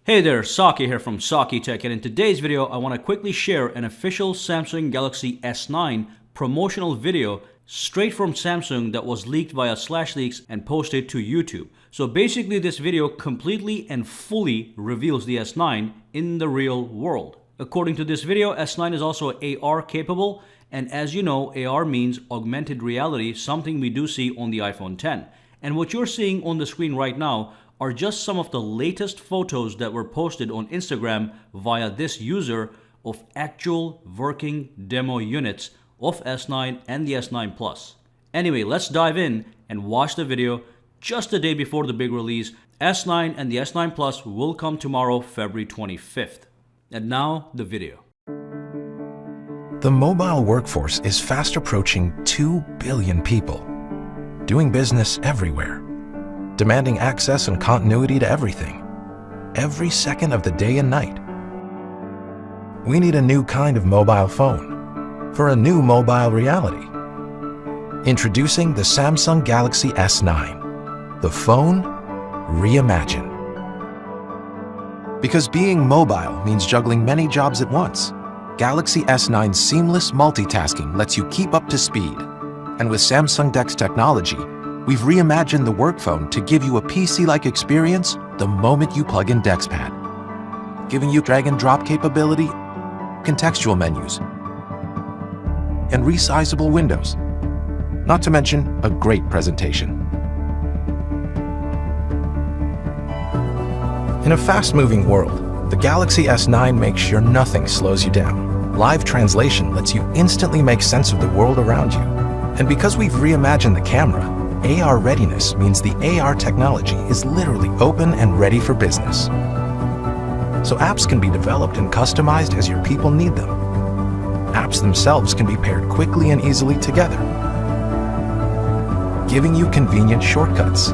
Hey there, Saki here from SAKITECH, and in today's video I want to quickly share an official Samsung Galaxy S9 promotional video straight from Samsung that was leaked via /leaks and posted to YouTube. So basically this video completely and fully reveals the S9 in the real world. According to this video, S9 is also AR capable, and as you know, AR means augmented reality, something we do see on the iPhone X. And what you're seeing on the screen right now are just some of the latest photos that were posted on Instagram via this user of actual working demo units of S9 and the S9 Plus. Anyway, let's dive in and watch the video just a day before the big release. S9 and the S9 Plus will come tomorrow, February 25th. And now, the video. The mobile workforce is fast approaching 2 billion people, doing business everywhere, demanding access and continuity to everything, every second of the day and night. We need a new kind of mobile phone for a new mobile reality. Introducing the Samsung Galaxy S9, the phone reimagined. Because being mobile means juggling many jobs at once, Galaxy S9's seamless multitasking lets you keep up to speed. And with Samsung DeX technology, we've reimagined the work phone to give you a PC-like experience the moment you plug in DeXPad, giving you drag and drop capability, contextual menus, and resizable windows, not to mention a great presentation. In a fast-moving world, the Galaxy S9 makes sure nothing slows you down. Live translation lets you instantly make sense of the world around you. And because we've reimagined the camera, AR readiness means the AR technology is literally open and ready for business. So apps can be developed and customized as your people need them. Apps themselves can be paired quickly and easily together, giving you convenient shortcuts.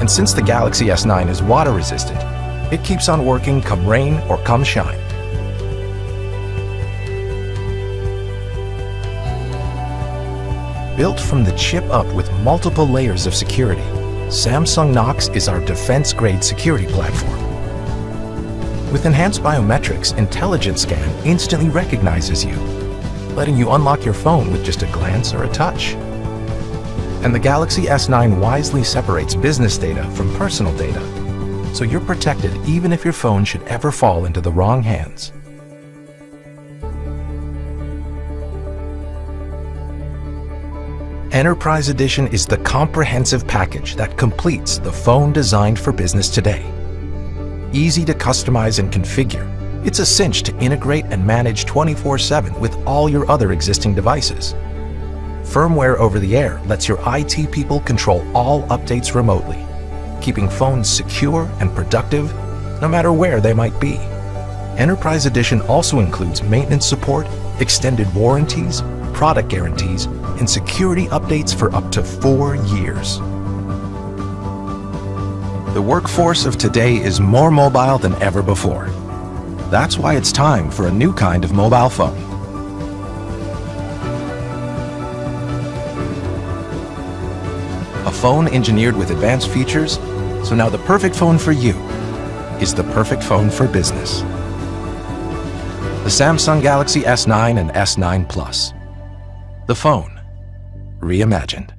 And since the Galaxy S9 is water resistant, it keeps on working come rain or come shine. Built from the chip up with multiple layers of security, Samsung Knox is our defense-grade security platform. With enhanced biometrics, Intelligent Scan instantly recognizes you, letting you unlock your phone with just a glance or a touch. And the Galaxy S9 wisely separates business data from personal data, so you're protected even if your phone should ever fall into the wrong hands. Enterprise Edition is the comprehensive package that completes the phone designed for business today. Easy to customize and configure, it's a cinch to integrate and manage 24/7 with all your other existing devices. Firmware over the air lets your IT people control all updates remotely, keeping phones secure and productive no matter where they might be. Enterprise Edition also includes maintenance support, extended warranties, product guarantees, and security updates for up to 4 years. The workforce of today is more mobile than ever before. That's why it's time for a new kind of mobile phone. A phone engineered with advanced features, so now the perfect phone for you is the perfect phone for business. The Samsung Galaxy S9 and S9 Plus. The phone reimagined.